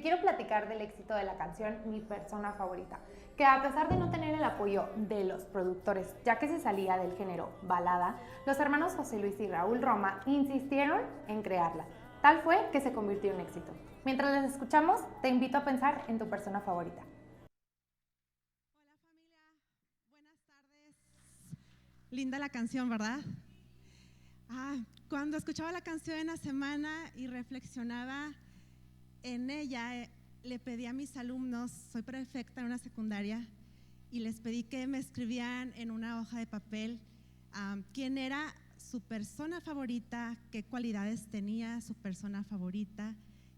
quiero platicar del éxito de la canción Mi Persona Favorita, que a pesar de no tener el apoyo de los productores, ya que se salía del género balada, los hermanos José Luis y Raúl Roma insistieron en crearla. Tal fue que se convirtió en éxito. Mientras les escuchamos, te invito a pensar en tu persona favorita. Hola familia, buenas tardes. Linda la canción, ¿verdad? Cuando escuchaba la canción en la semana y reflexionaba en ella, le pedí a mis alumnos, soy prefecta en una secundaria, y les pedí que me escribieran en una hoja de papel quién era su persona favorita, qué cualidades tenía su persona favorita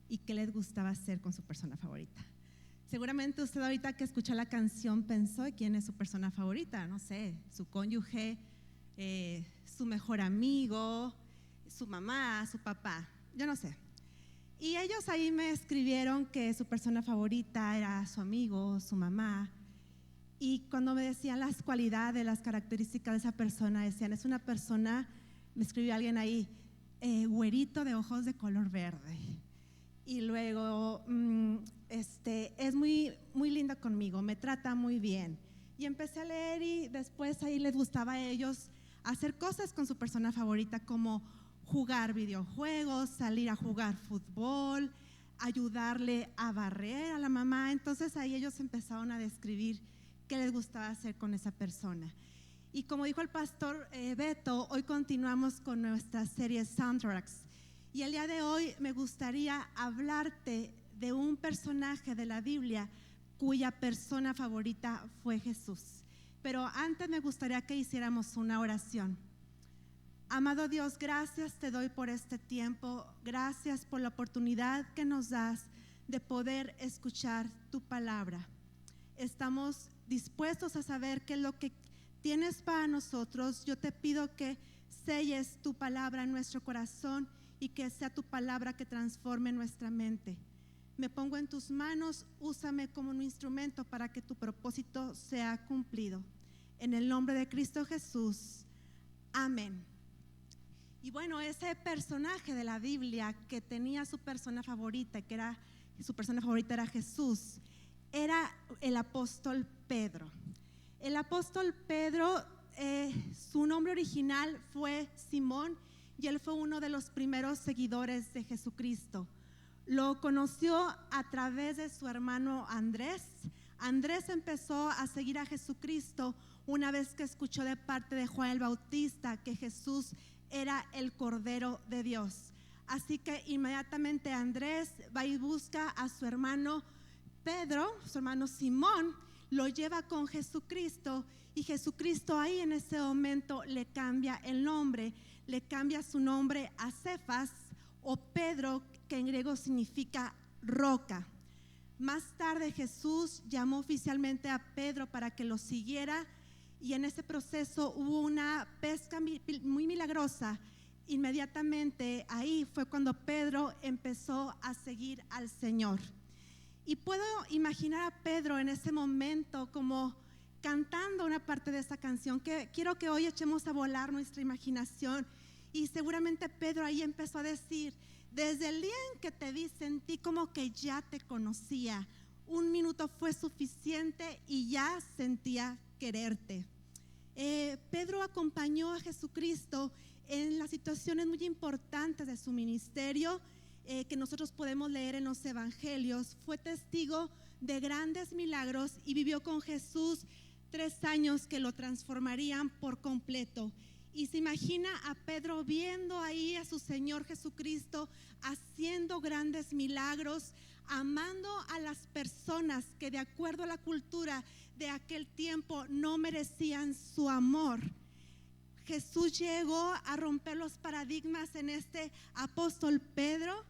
y qué les gustaba hacer con su persona favorita. Seguramente usted ahorita que escuchó la canción pensó quién es su persona favorita, no sé, su cónyuge, su mejor amigo, su mamá, su papá, yo no sé. Y ellos ahí me escribieron que su persona favorita era su amigo, su mamá. Y cuando me decían las cualidades, las características de esa persona, decían, es una persona, me escribió alguien ahí, güerito de ojos de color verde. Y luego, es muy, muy linda conmigo, me trata muy bien. Y empecé a leer y después ahí les gustaba a ellos hacer cosas con su persona favorita, como jugar videojuegos, salir a jugar fútbol, ayudarle a barrer a la mamá. Entonces ahí ellos empezaron a describir qué les gustaba hacer con esa persona. Y como dijo el pastor Beto, hoy continuamos con nuestra serie Soundtracks. Y el día de hoy me gustaría hablarte de un personaje de la Biblia cuya persona favorita fue Jesús. Pero antes me gustaría que hiciéramos una oración. Amado Dios, gracias te doy por este tiempo, gracias por la oportunidad que nos das de poder escuchar tu palabra. Estamos dispuestos a saber qué es lo que tienes para nosotros. Yo te pido que selles tu palabra en nuestro corazón y que sea tu palabra que transforme nuestra mente. Me pongo en tus manos, úsame como un instrumento para que tu propósito sea cumplido. En el nombre de Cristo Jesús, amén. Y bueno, ese personaje de la Biblia que tenía su persona favorita, su persona favorita era Jesús, era el apóstol Pedro. El apóstol Pedro, su nombre original fue Simón y él fue uno de los primeros seguidores de Jesucristo. Lo conoció a través de su hermano Andrés. Andrés empezó a seguir a Jesucristo una vez que escuchó de parte de Juan el Bautista que Jesús era el Cordero de Dios. Así que inmediatamente Andrés va y busca a su hermano Pedro, su hermano Simón, lo lleva con Jesucristo y Jesucristo ahí en ese momento le cambia el nombre, le cambia su nombre a Cefas o Pedro, que en griego significa roca. Más tarde Jesús llamó oficialmente a Pedro para que lo siguiera y en ese proceso hubo una pesca muy milagrosa. Inmediatamente ahí fue cuando Pedro empezó a seguir al Señor. Y puedo imaginar a Pedro en ese momento como cantando una parte de esa canción, que quiero que hoy echemos a volar nuestra imaginación. Y seguramente Pedro ahí empezó a decir, desde el día en que te vi sentí como que ya te conocía, un minuto fue suficiente y ya sentía quererte. Pedro acompañó a Jesucristo en las situaciones muy importantes de su ministerio, que nosotros podemos leer en los evangelios. Fue testigo de grandes milagros y vivió con Jesús 3 años que lo transformarían por completo. Y se imagina a Pedro viendo ahí a su Señor Jesucristo haciendo grandes milagros, amando a las personas que de acuerdo a la cultura de aquel tiempo no merecían su amor. Jesús llegó a romper los paradigmas en este apóstol Pedro.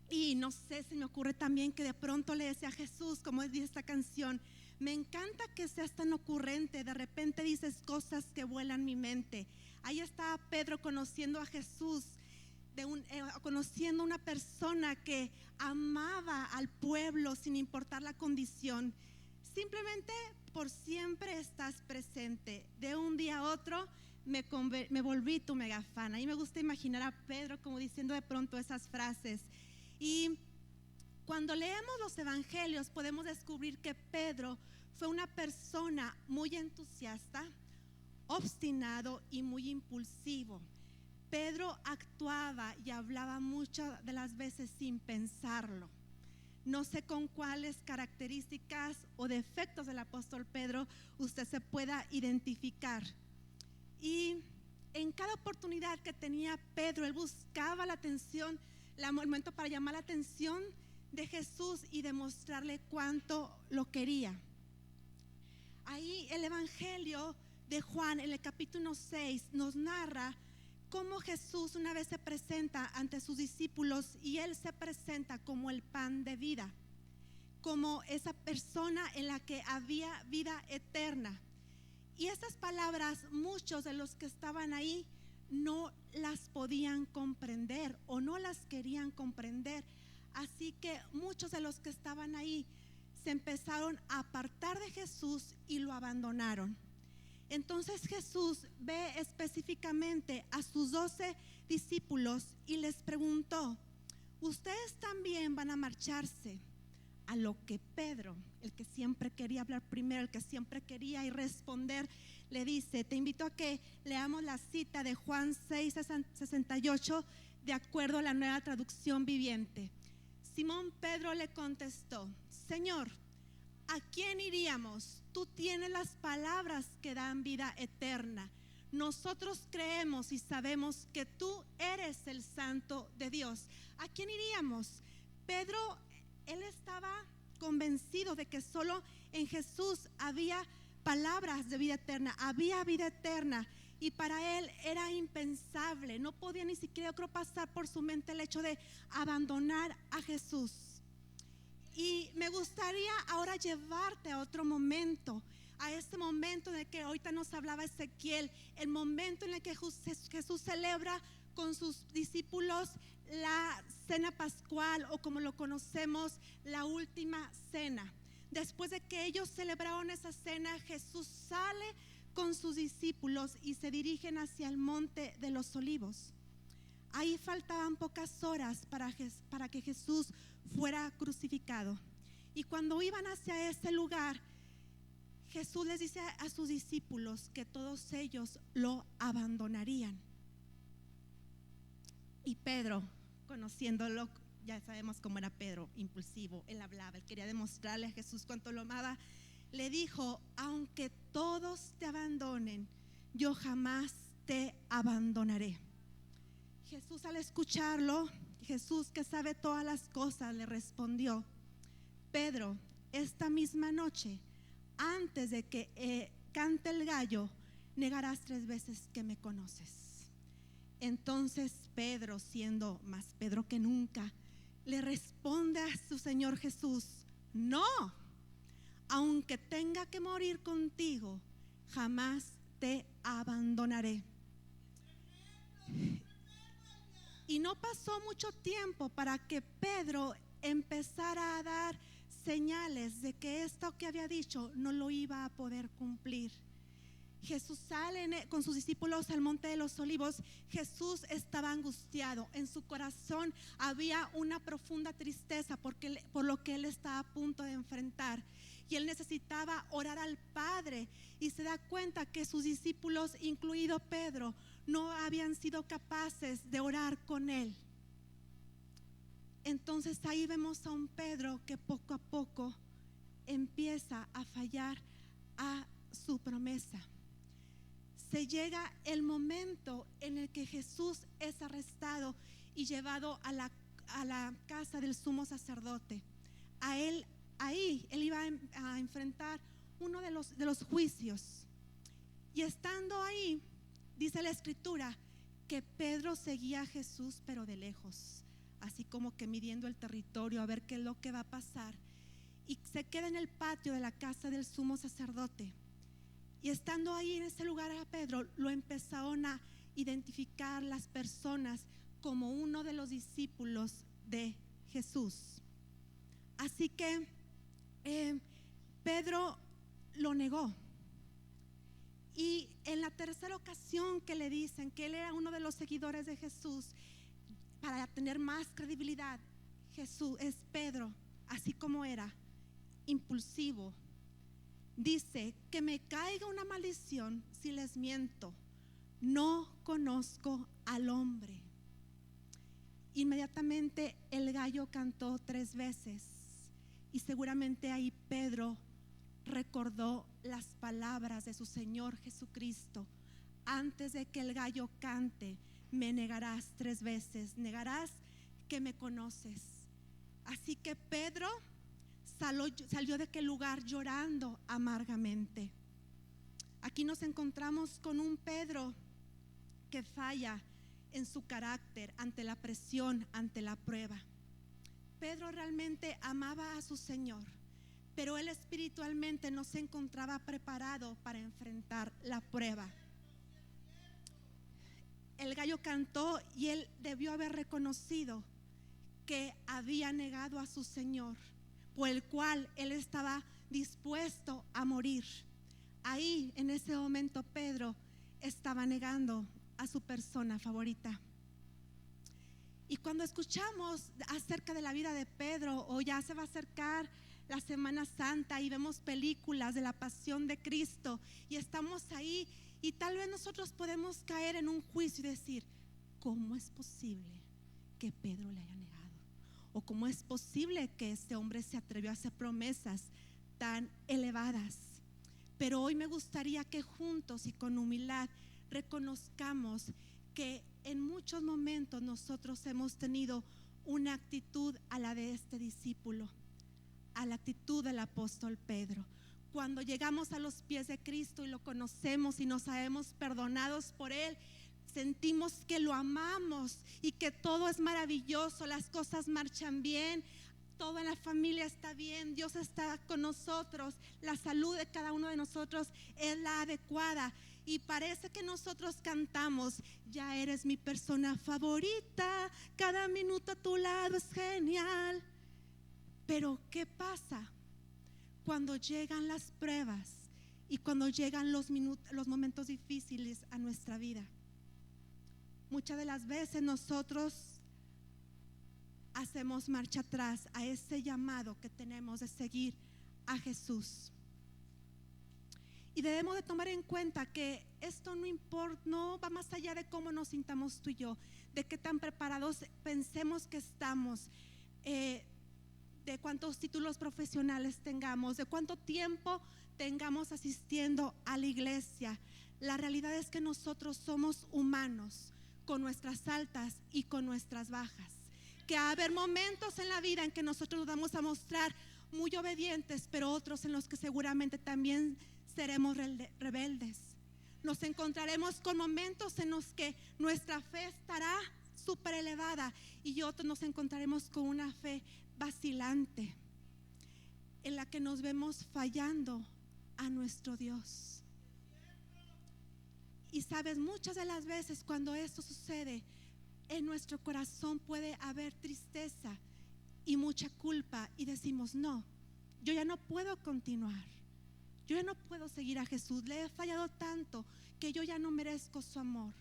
Y no sé, se me ocurre también que de pronto le decía a Jesús, como dice esta canción, me encanta que seas tan ocurrente, de repente dices cosas que vuelan mi mente. Ahí estaba Pedro conociendo a Jesús, conociendo una persona que amaba al pueblo sin importar la condición. Simplemente por siempre estás presente. De un día a otro me volví tu megafana. Y me gusta imaginar a Pedro como diciendo de pronto esas frases. Y Cuando leemos los evangelios podemos descubrir que Pedro fue una persona muy entusiasta, obstinado y muy impulsivo. Pedro actuaba y hablaba muchas de las veces sin pensarlo. No sé con cuáles características o defectos del apóstol Pedro usted se pueda identificar. Y en cada oportunidad que tenía Pedro, él buscaba la atención, el momento para llamar la atención de Jesús y demostrarle cuánto lo quería. Ahí el evangelio de Juan, en el capítulo 6, nos narra cómo Jesús una vez se presenta ante sus discípulos y él se presenta como el pan de vida, como esa persona en la que había vida eterna. Y esas palabras muchos de los que estaban ahí no las podían comprender o no las querían comprender. Así que muchos de los que estaban ahí se empezaron a apartar de Jesús y lo abandonaron. Entonces Jesús ve específicamente a sus 12 discípulos y les preguntó: ¿ustedes también van a marcharse? A lo que Pedro, el que siempre quería hablar primero, el que siempre quería y responder, le dice, te invito a que leamos la cita de Juan 6:68 de acuerdo a la Nueva Traducción Viviente. Simón Pedro le contestó: Señor, ¿a quién iríamos? Tú tienes las palabras que dan vida eterna. Nosotros creemos y sabemos que tú eres el Santo de Dios. ¿A quién iríamos? Pedro, él estaba convencido de que solo en Jesús había palabras de vida eterna, había vida eterna. Y para él era impensable, no podía ni siquiera, yo creo, pasar por su mente el hecho de abandonar a Jesús. Y me gustaría ahora llevarte a otro momento, a este momento en el que ahorita nos hablaba Ezequiel, el momento en el que Jesús celebra con sus discípulos la cena pascual, o como lo conocemos, la última cena. Después de que ellos celebraron esa cena, Jesús sale con sus discípulos y se dirigen hacia el monte de los olivos. Ahí faltaban pocas horas para que Jesús fuera crucificado. Y cuando iban hacia ese lugar, Jesús les dice a sus discípulos que todos ellos lo abandonarían. Y Pedro, conociéndolo, ya sabemos cómo era Pedro, impulsivo, él hablaba, él quería demostrarle a Jesús cuánto lo amaba. Le dijo: aunque todos te abandonen, yo jamás te abandonaré. Jesús, al escucharlo, Jesús, que sabe todas las cosas, le respondió: Pedro, esta misma noche, antes de que cante el gallo, negarás 3 veces que me conoces. Entonces Pedro, siendo más Pedro que nunca, le responde a su Señor Jesús: no, aunque tenga que morir contigo, jamás te abandonaré. Y no pasó mucho tiempo para que Pedro empezara a dar señales de que esto que había dicho no lo iba a poder cumplir. Jesús sale con sus discípulos al monte de los olivos. Jesús estaba angustiado, en su corazón había una profunda tristeza por lo que él estaba a punto de enfrentar, y él necesitaba orar al Padre, y se da cuenta que sus discípulos, incluido Pedro, no habían sido capaces de orar con él. Entonces ahí vemos a un Pedro que poco a poco empieza a fallar a su promesa. Se llega el momento en el que Jesús es arrestado y llevado a la casa del sumo sacerdote. Ahí él iba a enfrentar uno de los juicios. Y estando ahí, dice la escritura que Pedro seguía a Jesús, pero de lejos, así como que midiendo el territorio a ver qué es lo que va a pasar. Y se queda en el patio de la casa del sumo sacerdote. Y estando ahí en ese lugar, a Pedro lo empezaron a identificar las personas como uno de los discípulos de Jesús. Así que Pedro lo negó. Y en la tercera ocasión que le dicen que él era uno de los seguidores de Jesús, para tener más credibilidad, Jesús, es Pedro, así como era, impulsivo. Dice: que me caiga una maldición si les miento, no conozco al hombre. Inmediatamente el gallo cantó 3 veces y seguramente ahí Pedro recordó las palabras de su Señor Jesucristo: antes de que el gallo cante, me negarás 3 veces, negarás que me conoces. Así que Pedro salió de aquel lugar llorando amargamente. Aquí nos encontramos con un Pedro que falla en su carácter ante la presión, ante la prueba. Pedro realmente amaba a su Señor, pero él espiritualmente no se encontraba preparado para enfrentar la prueba. El gallo cantó y él debió haber reconocido que había negado a su Señor, por el cual él estaba dispuesto a morir. Ahí, en ese momento, Pedro estaba negando a su persona favorita. Y cuando escuchamos acerca de la vida de Pedro, o ya se va a acercar la Semana Santa y vemos películas de la pasión de Cristo y estamos ahí, y tal vez nosotros podemos caer en un juicio y decir: ¿cómo es posible que Pedro le haya negado? ¿O cómo es posible que este hombre se atrevió a hacer promesas tan elevadas? Pero hoy me gustaría que juntos y con humildad reconozcamos que en muchos momentos nosotros hemos tenido una actitud a la de este discípulo, a la actitud del apóstol Pedro. Cuando llegamos a los pies de Cristo y lo conocemos y nos sabemos perdonados por Él, sentimos que lo amamos y que todo es maravilloso, las cosas marchan bien, todo en la familia está bien, Dios está con nosotros, la salud de cada uno de nosotros es la adecuada. Y parece que nosotros cantamos: ya eres mi persona favorita, cada minuto a tu lado es genial. Pero ¿qué pasa cuando llegan las pruebas y cuando llegan los momentos difíciles a nuestra vida? Muchas de las veces nosotros hacemos marcha atrás a ese llamado que tenemos de seguir a Jesús. Y debemos de tomar en cuenta que esto no importa, no va más allá de cómo nos sintamos tú y yo, de qué tan preparados pensemos que estamos, de cuántos títulos profesionales tengamos, de cuánto tiempo tengamos asistiendo a la iglesia. La realidad es que nosotros somos humanos, con nuestras altas y con nuestras bajas. Que va a haber momentos en la vida en que nosotros nos vamos a mostrar muy obedientes, pero otros en los que seguramente también seremos rebeldes. Nos encontraremos con momentos en los que nuestra fe estará súper elevada y otros nos encontraremos con una fe vacilante, en la que nos vemos fallando a nuestro Dios. Y sabes, muchas de las veces cuando esto sucede, en nuestro corazón puede haber tristeza y mucha culpa, y decimos: no, yo ya no puedo continuar, yo ya no puedo seguir a Jesús, le he fallado tanto que yo ya no merezco su amor,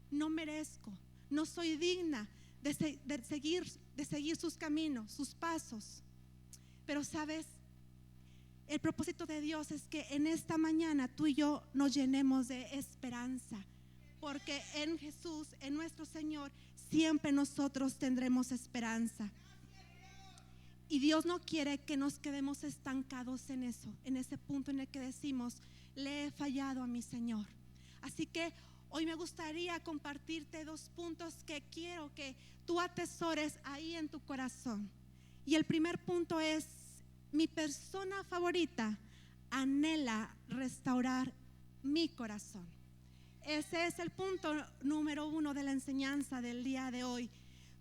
no merezco, no soy digna de seguir sus caminos, sus pasos. Pero sabes, el propósito de Dios es que en esta mañana tú y yo nos llenemos de esperanza, porque en Jesús, en nuestro Señor, siempre nosotros tendremos esperanza. Y Dios no quiere que nos quedemos estancados en eso, en ese punto en el que decimos: le he fallado a mi Señor. Así que hoy me gustaría compartirte 2 puntos que quiero que tú atesores ahí en tu corazón. Y el primer punto es: mi persona favorita anhela restaurar mi corazón. Ese es el punto número 1 de la enseñanza del día de hoy.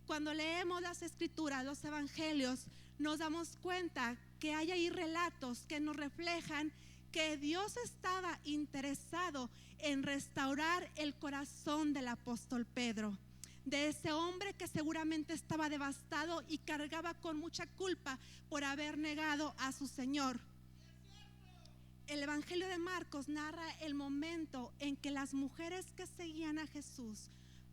Cuando leemos las escrituras, los evangelios, nos damos cuenta que hay ahí relatos que nos reflejan que Dios estaba interesado en restaurar el corazón del apóstol Pedro, de ese hombre que seguramente estaba devastado y cargaba con mucha culpa por haber negado a su Señor. El Evangelio de Marcos narra el momento en que las mujeres que seguían a Jesús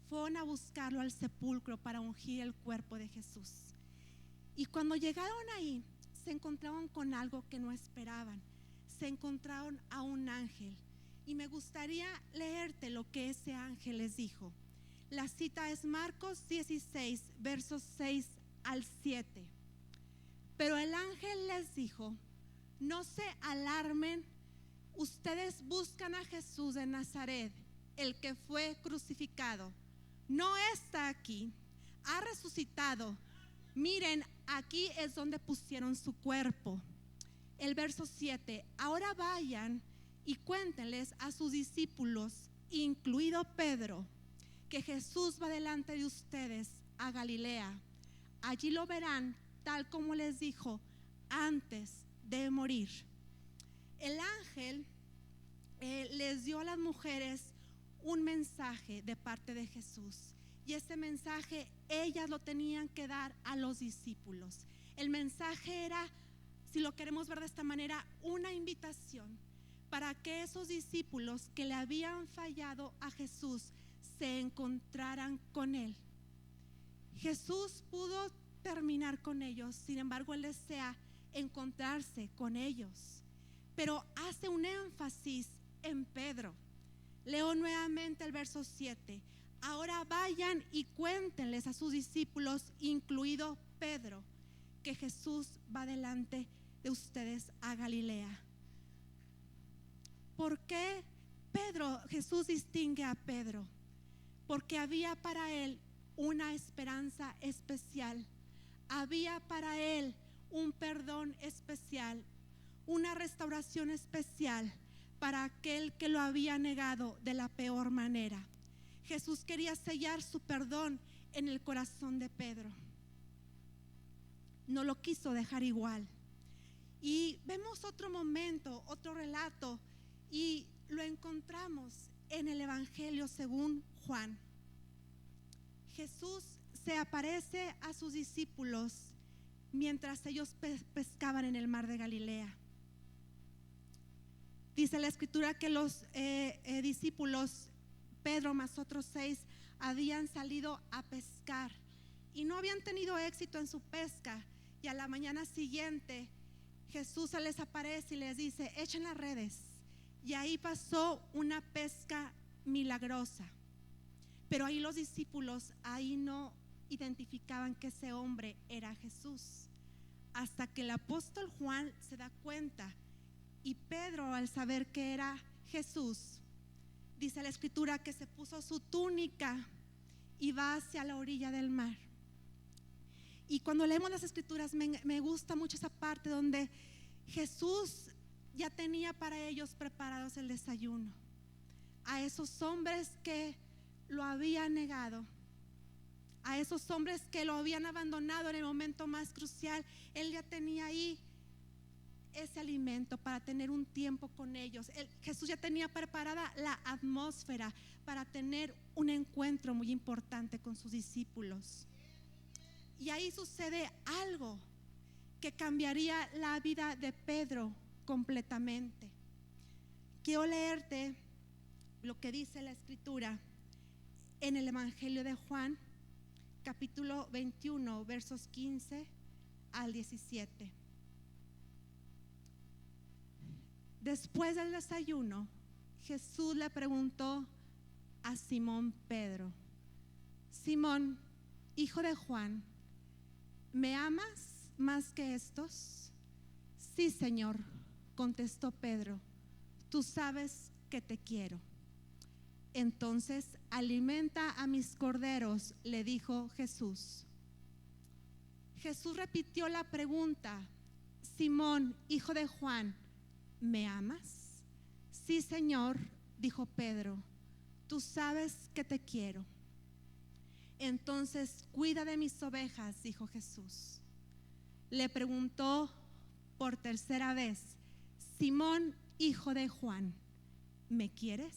fueron a buscarlo al sepulcro para ungir el cuerpo de Jesús. Y cuando llegaron ahí, se encontraron con algo que no esperaban. Se encontraron a un ángel. Y me gustaría leerte lo que ese ángel les dijo. La cita es Marcos 16, versos 6 al 7. Pero el ángel les dijo: no se alarmen, ustedes buscan a Jesús de Nazaret, el que fue crucificado. No está aquí, ha resucitado. Miren, aquí es donde pusieron su cuerpo. El verso 7, ahora vayan y cuéntenles a sus discípulos, incluido Pedro, que Jesús va delante de ustedes a Galilea. Allí lo verán tal como les dijo antes de morir. El ángel les dio a las mujeres un mensaje de parte de Jesús, y ese mensaje ellas lo tenían que dar a los discípulos. El mensaje era, si lo queremos ver de esta manera, una invitación para que esos discípulos que le habían fallado a Jesús se encontraran con Él. Jesús pudo terminar con ellos, sin embargo Él desea encontrarse con ellos, pero hace un énfasis en Pedro. Leo nuevamente el verso 7. Ahora vayan y cuéntenles a sus discípulos, incluido Pedro, que Jesús va delante de ustedes a Galilea. ¿Por qué Jesús distingue a Pedro? Porque había para él una esperanza especial, había para él un perdón especial, una restauración especial para aquel que lo había negado de la peor manera. Jesús quería sellar su perdón en el corazón de Pedro. No lo quiso dejar igual. Y vemos otro momento, otro relato, y lo encontramos en el Evangelio según Juan. Jesús se aparece a sus discípulos mientras ellos pescaban en el mar de Galilea. Dice la escritura que los discípulos, Pedro más otros 6, habían salido a pescar y no habían tenido éxito en su pesca, y a la mañana siguiente Jesús se les aparece y les dice: echen las redes. Y ahí pasó una pesca milagrosa, pero ahí los discípulos no identificaban que ese hombre era Jesús, hasta que el apóstol Juan se da cuenta. Y Pedro, al saber que era Jesús, dice la escritura que se puso su túnica y va hacia la orilla del mar. Y cuando leemos las escrituras me gusta mucho esa parte donde Jesús ya tenía para ellos preparados el desayuno. A esos hombres que lo habían negado, a esos hombres que lo habían abandonado en el momento más crucial, Él ya tenía ahí ese alimento para tener un tiempo con ellos. Jesús ya tenía preparada la atmósfera para tener un encuentro muy importante con sus discípulos. Y ahí sucede algo que cambiaría la vida de Pedro completamente. Quiero leerte lo que dice la escritura en el Evangelio de Juan, capítulo 21, versos 15 al 17. Después del desayuno, Jesús le preguntó a Simón Pedro: Simón, hijo de Juan, ¿me amas más que estos? Sí, Señor, contestó Pedro, tú sabes que te quiero. Entonces, alimenta a mis corderos, le dijo Jesús. Jesús repitió la pregunta: Simón, hijo de Juan, ¿me amas? Sí, Señor, dijo Pedro, tú sabes que te quiero. Entonces, cuida de mis ovejas, dijo Jesús. Le preguntó por tercera vez: Simón, hijo de Juan, ¿me quieres?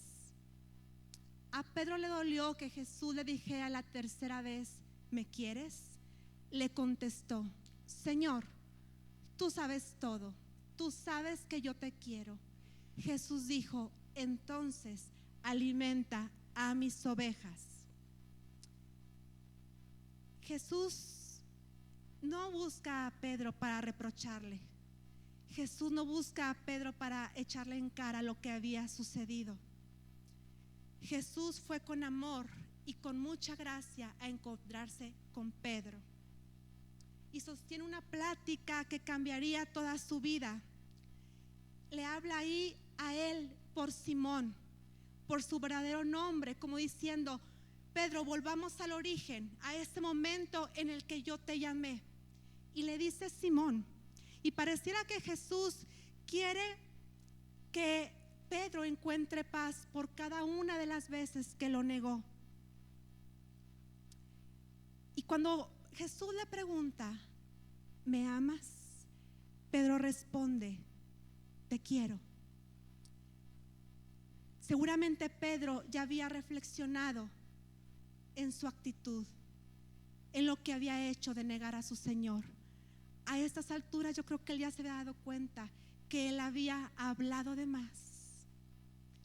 A Pedro le dolió que Jesús le dijera la tercera vez: ¿me quieres? Le contestó: Señor, tú sabes todo, tú sabes que yo te quiero. Jesús dijo: entonces alimenta a mis ovejas. Jesús no busca a Pedro para reprocharle. Jesús no busca a Pedro para echarle en cara lo que había sucedido. Jesús fue con amor y con mucha gracia a encontrarse con Pedro. Y sostiene una plática que cambiaría toda su vida. Le habla ahí a él por Simón, por su verdadero nombre, como diciendo: Pedro, volvamos al origen, a ese momento en el que yo te llamé. Y le dice Simón, y pareciera que Jesús quiere que Pedro encuentre paz por cada una de las veces que lo negó. Y cuando Jesús le pregunta: ¿me amas?, Pedro responde: te quiero. Seguramente Pedro ya había reflexionado en su actitud, en lo que había hecho de negar a su Señor. A estas alturas yo creo que él ya se había dado cuenta que él había hablado de más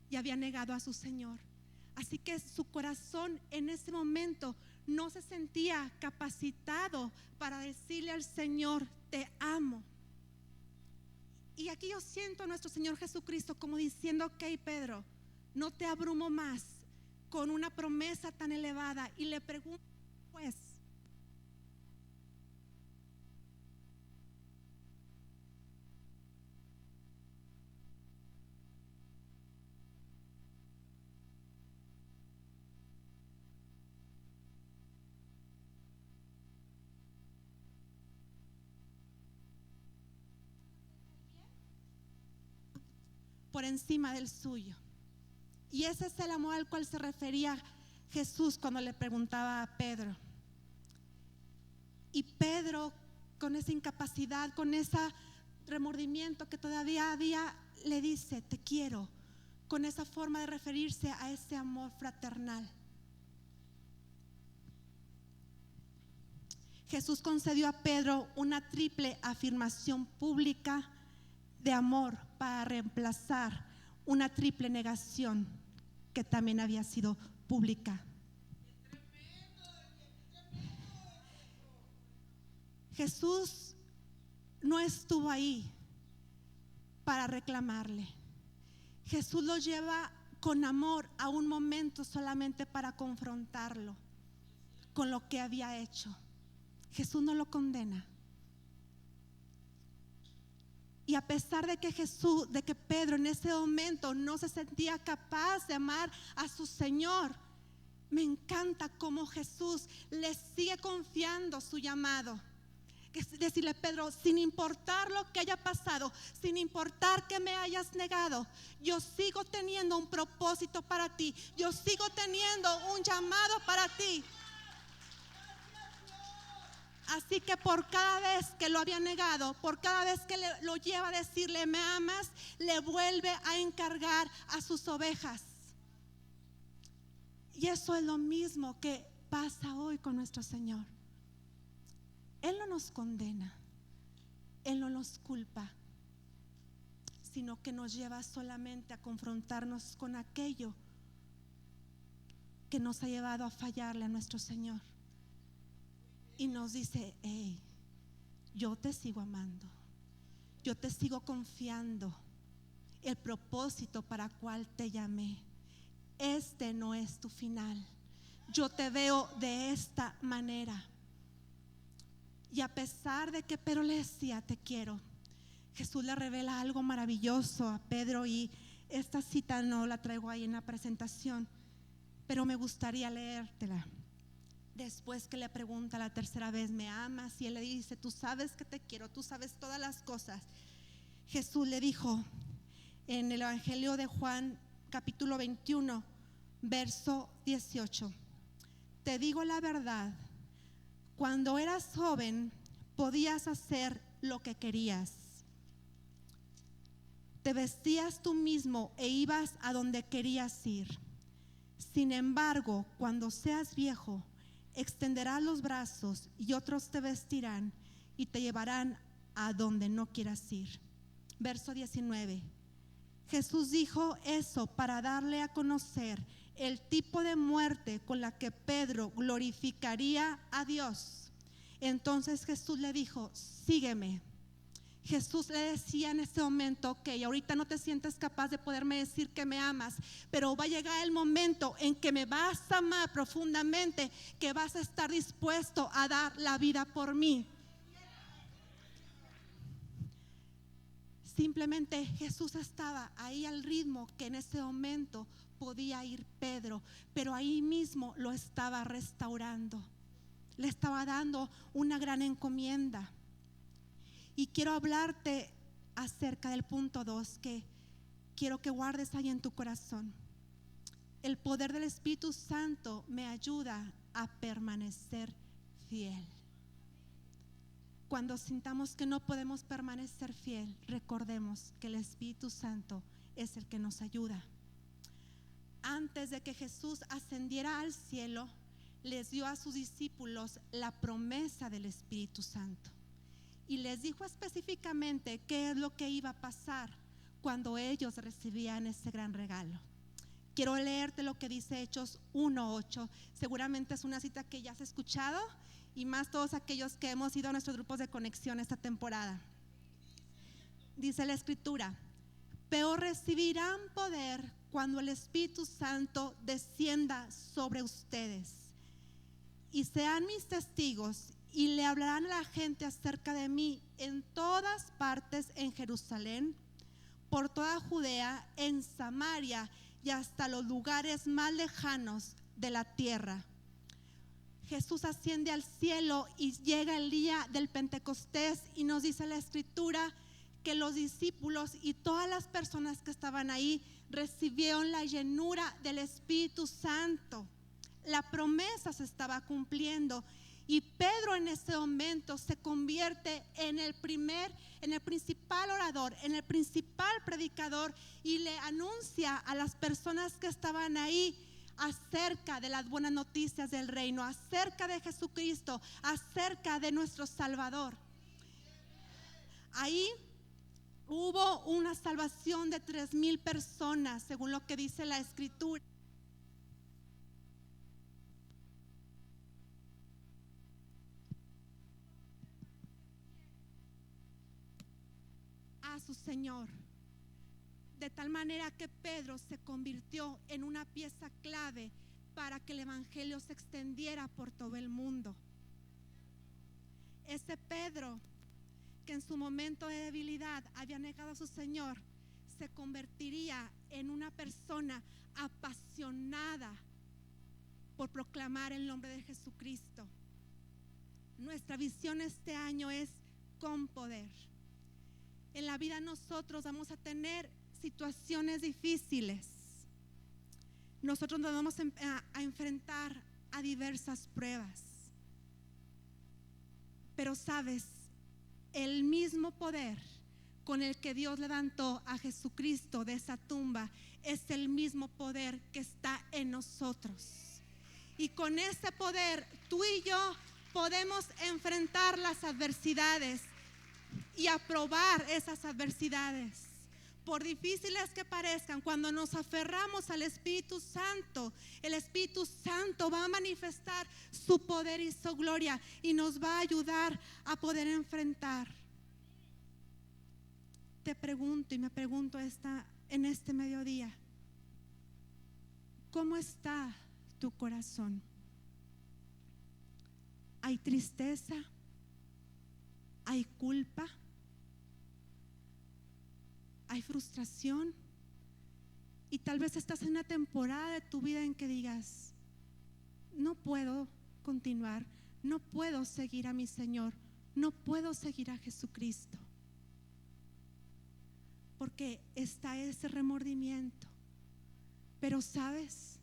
y había negado a su Señor. Así que su corazón en ese momento no se sentía capacitado para decirle al Señor: te amo. Y aquí yo siento a nuestro Señor Jesucristo como diciendo: ok, Pedro, no te abrumo más con una promesa tan elevada. Y le pregunto, pues, por encima del suyo. Y ese es el amor al cual se refería Jesús cuando le preguntaba a Pedro. Y Pedro, con esa incapacidad, con ese remordimiento que todavía había, le dice: te quiero, con esa forma de referirse a ese amor fraternal. Jesús concedió a Pedro una triple afirmación pública de amor para reemplazar una triple negación que también había sido pública. Jesús no estuvo ahí para reclamarle. Jesús lo lleva con amor a un momento solamente para confrontarlo con lo que había hecho. Jesús no lo condena. Y a pesar de que Pedro en ese momento no se sentía capaz de amar a su Señor, me encanta cómo Jesús le sigue confiando su llamado. Es decirle: Pedro, sin importar lo que haya pasado, sin importar que me hayas negado, yo sigo teniendo un propósito para ti, yo sigo teniendo un llamado para ti. Así que por cada vez que lo había negado, por cada vez que lo lleva a decirle: me amas, le vuelve a encargar a sus ovejas. Y eso es lo mismo que pasa hoy con nuestro Señor. Él no nos condena, Él no nos culpa, sino que nos lleva solamente a confrontarnos con aquello que nos ha llevado a fallarle a nuestro Señor. Y nos dice: hey, yo te sigo amando, yo te sigo confiando el propósito para cual te llamé. Este no es tu final, yo te veo de esta manera. Y a pesar de que Pedro le decía: te quiero, Jesús le revela algo maravilloso a Pedro. Y esta cita no la traigo ahí en la presentación, pero me gustaría leértela. Después que le pregunta la tercera vez: ¿me amas? Y él le dice: tú sabes que te quiero, tú sabes todas las cosas. Jesús le dijo en el Evangelio de Juan, capítulo 21, verso 18: te digo la verdad, cuando eras joven podías hacer lo que querías, te vestías tú mismo e ibas a donde querías ir. Sin embargo, cuando seas viejo, extenderás los brazos y otros te vestirán y te llevarán a donde no quieras ir. Verso 19. Jesús dijo eso para darle a conocer el tipo de muerte con la que Pedro glorificaría a Dios. Entonces Jesús le dijo: sígueme. Jesús le decía en ese momento: ok, ahorita no te sientes capaz de poderme decir que me amas, pero va a llegar el momento en que me vas a amar profundamente, que vas a estar dispuesto a dar la vida por mí. Simplemente Jesús estaba ahí al ritmo que en ese momento podía ir Pedro, pero ahí mismo lo estaba restaurando, le estaba dando una gran encomienda. Y quiero hablarte acerca del punto 2, que quiero que guardes ahí en tu corazón. El poder del Espíritu Santo me ayuda a permanecer fiel. Cuando sintamos que no podemos permanecer fiel, recordemos que el Espíritu Santo es el que nos ayuda. Antes de que Jesús ascendiera al cielo, les dio a sus discípulos la promesa del Espíritu Santo y les dijo específicamente qué es lo que iba a pasar cuando ellos recibían ese gran regalo. Quiero leerte lo que dice Hechos 1:8. Seguramente es una cita que ya has escuchado, y más todos aquellos que hemos ido a nuestros grupos de conexión esta temporada. Dice la Escritura: pero recibirán poder cuando el Espíritu Santo descienda sobre ustedes, y sean mis testigos, y le hablarán a la gente acerca de mí en todas partes, en Jerusalén, por toda Judea, en Samaria y hasta los lugares más lejanos de la tierra. Jesús asciende al cielo y llega el día del Pentecostés, y nos dice la Escritura que los discípulos y todas las personas que estaban ahí recibieron la llenura del Espíritu Santo. La promesa se estaba cumpliendo, y Pedro en ese momento se convierte en el principal orador, en el principal predicador, y le anuncia a las personas que estaban ahí acerca de las buenas noticias del reino, acerca de Jesucristo, acerca de nuestro Salvador. Ahí hubo una salvación de 3,000 personas, según lo que dice la Escritura. A su Señor, de tal manera que Pedro se convirtió en una pieza clave para que el evangelio se extendiera por todo el mundo. Ese Pedro que en su momento de debilidad había negado a su Señor, se convertiría en una persona apasionada por proclamar el nombre de Jesucristo. Nuestra visión este año es con poder. En la vida nosotros vamos a tener situaciones difíciles. Nosotros nos vamos a enfrentar a diversas pruebas. Pero sabes, el mismo poder con el que Dios levantó a Jesucristo de esa tumba es el mismo poder que está en nosotros. Y con ese poder tú y yo podemos enfrentar las adversidades y aprobar esas adversidades. Por difíciles que parezcan, cuando nos aferramos al Espíritu Santo, el Espíritu Santo va a manifestar su poder y su gloria y nos va a ayudar a poder enfrentar. Te pregunto y me pregunto en este mediodía: ¿cómo está tu corazón? ¿Hay tristeza? ¿Hay culpa? ¿Hay frustración? Y tal vez estás en una temporada de tu vida en que digas: no puedo continuar, no puedo seguir a mi Señor, no puedo seguir a Jesucristo, porque está ese remordimiento. Pero sabes,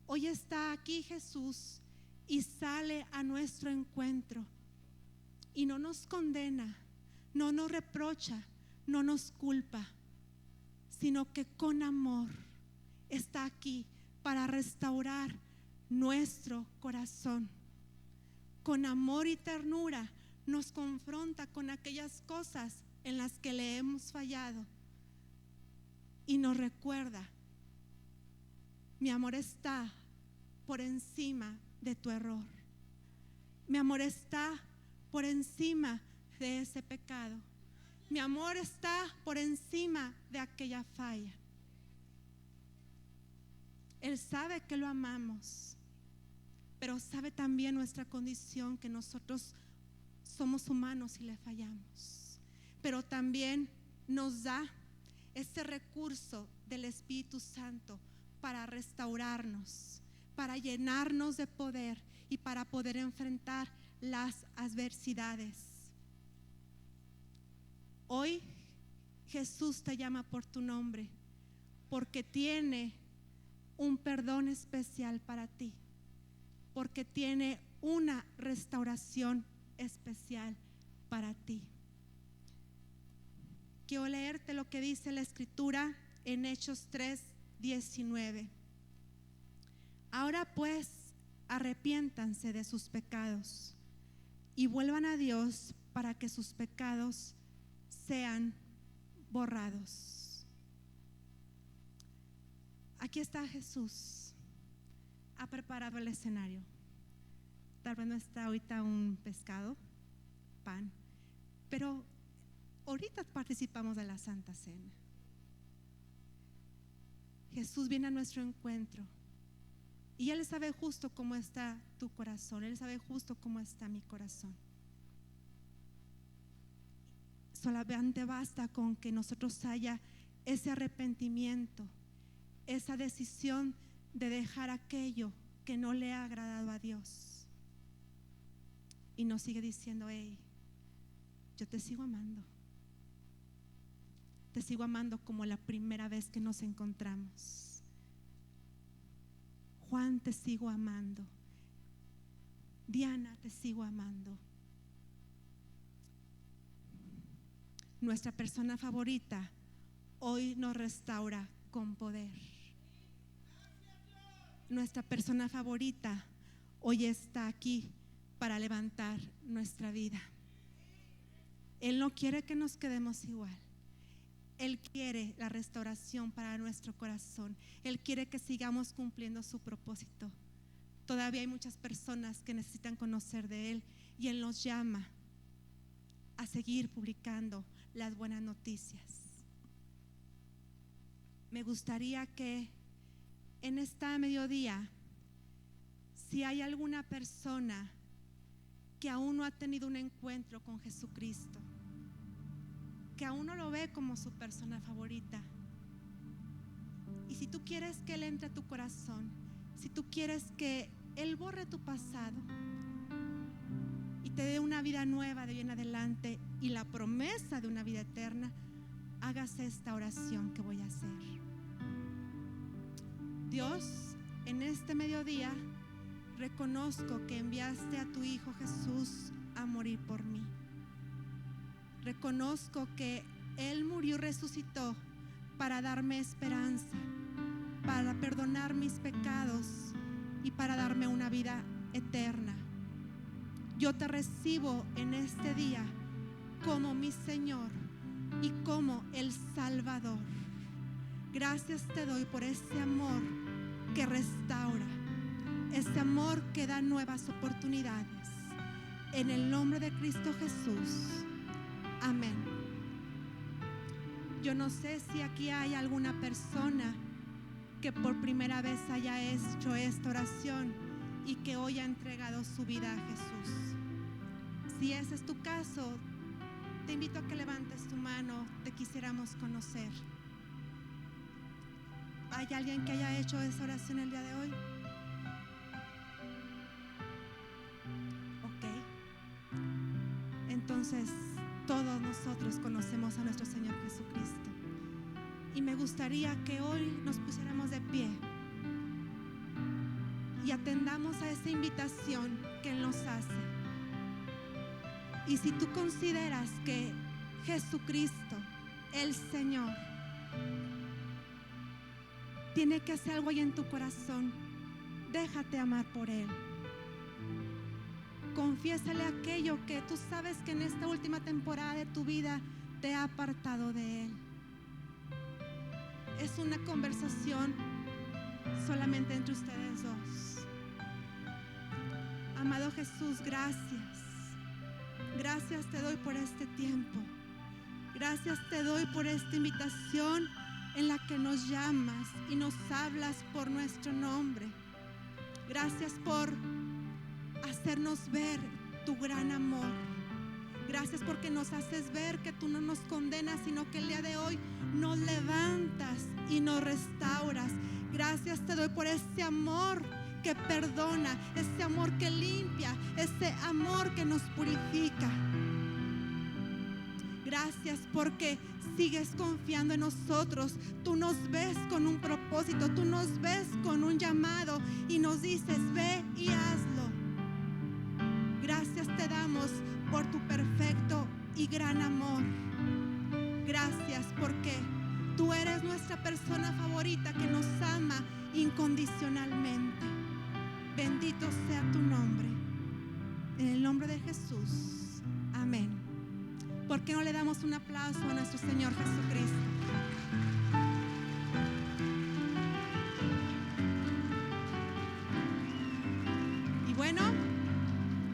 hoy está aquí Jesús y sale a nuestro encuentro y no nos condena, no nos reprocha, no nos culpa, sino que con amor está aquí para restaurar nuestro corazón. Con amor y ternura nos confronta con aquellas cosas en las que le hemos fallado y nos recuerda: mi amor está por encima de tu error, mi amor está por encima de ese pecado. Mi amor está por encima de aquella falla. Él sabe que lo amamos, pero sabe también nuestra condición, que nosotros somos humanos y le fallamos. Pero también nos da ese recurso del Espíritu Santo para restaurarnos, para llenarnos de poder y para poder enfrentar las adversidades. Hoy Jesús te llama por tu nombre, porque tiene un perdón especial para ti, porque tiene una restauración especial para ti. Quiero leerte lo que dice la Escritura en Hechos 3:19. Ahora pues, arrepiéntanse de sus pecados y vuelvan a Dios para que sus pecados sean borrados. Aquí está Jesús, ha preparado el escenario. Tal vez no está ahorita un pescado, pan, pero ahorita participamos de la Santa Cena. Jesús viene a nuestro encuentro y Él sabe justo cómo está tu corazón. Él sabe justo cómo está mi corazón. Solamente basta con que nosotros haya ese arrepentimiento, esa decisión de dejar aquello que no le ha agradado a Dios. Y nos sigue diciendo: hey, yo te sigo amando. Te sigo amando como la primera vez que nos encontramos. Juan, te sigo amando. Diana, te sigo amando. Nuestra persona favorita hoy nos restaura con poder. Nuestra persona favorita hoy está aquí para levantar nuestra vida. Él no quiere que nos quedemos igual. Él quiere la restauración para nuestro corazón. Él quiere que sigamos cumpliendo su propósito. Todavía hay muchas personas que necesitan conocer de Él, y Él nos llama a seguir publicando las buenas noticias. Me gustaría que en esta mediodía, si hay alguna persona que aún no ha tenido un encuentro con Jesucristo, que aún no lo ve como su persona favorita, y si tú quieres que Él entre a tu corazón, si tú quieres que Él borre tu pasado y te dé una vida nueva de hoy en adelante y la promesa de una vida eterna, hágase esta oración que voy a hacer. Dios, en este mediodía reconozco que enviaste a tu Hijo Jesús a morir por mí. Reconozco que Él murió y resucitó para darme esperanza, para perdonar mis pecados y para darme una vida eterna. Yo te recibo en este día como mi Señor y como el Salvador. Gracias te doy por ese amor que restaura, ese amor que da nuevas oportunidades. En el nombre de Cristo Jesús. Amén. Yo no sé si aquí hay alguna persona que por primera vez haya hecho esta oración y que hoy ha entregado su vida a Jesús. Si ese es tu caso, te invito a que levantes tu mano, te quisiéramos conocer. ¿Hay alguien que haya hecho esa oración el día de hoy? Ok. Entonces, todos nosotros conocemos a nuestro Señor Jesucristo. Y me gustaría que hoy nos pusiéramos de pie y atendamos a esa invitación que Él nos hace. Y si tú consideras que Jesucristo, el Señor, tiene que hacer algo ahí en tu corazón, déjate amar por Él. Confiésale aquello que tú sabes que en esta última temporada de tu vida te ha apartado de Él. Es una conversación solamente entre ustedes dos. Amado Jesús, gracias. Gracias te doy por este tiempo. Gracias te doy por esta invitación en la que nos llamas y nos hablas por nuestro nombre. Gracias por hacernos ver tu gran amor. Gracias porque nos haces ver que tú no nos condenas, sino que el día de hoy nos levantas y nos restauras. Gracias te doy por ese amor que perdona, ese amor que limpia, ese amor que nos purifica. Gracias porque sigues confiando en nosotros. Tú nos ves con un propósito, tú nos ves con un llamado y nos dices: ve y hazlo. Gracias te damos por tu perfecto y gran amor. Gracias porque tú eres nuestra persona favorita que nos ama incondicionalmente. Bendito sea tu nombre. En el nombre de Jesús. Amén. ¿Por qué no le damos un aplauso a nuestro Señor Jesucristo? Y bueno,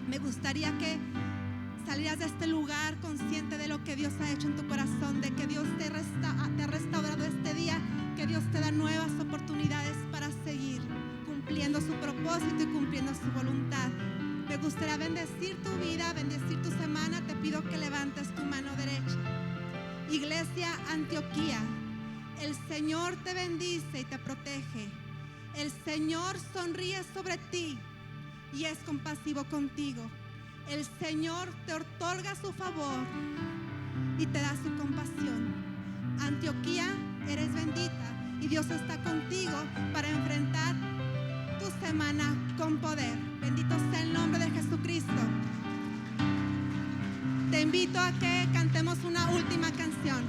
me gustaría que salieras de este lugar consciente de lo que Dios ha hecho en tu corazón, de que Dios te ha restaurado este día, que Dios te da nuevas oportunidades para seguir cumpliendo su propósito y cumpliendo su voluntad. Me gustaría bendecir tu vida, bendecir tu semana. Te pido que levantes tu mano derecha. Iglesia Antioquía, el Señor te bendice y te protege. El Señor sonríe sobre ti y es compasivo contigo. El Señor te otorga su favor y te da su compasión. Antioquía, eres bendita y Dios está contigo para enfrentar tu semana con poder. Bendito sea el nombre de Jesucristo. Te invito a que cantemos una última canción.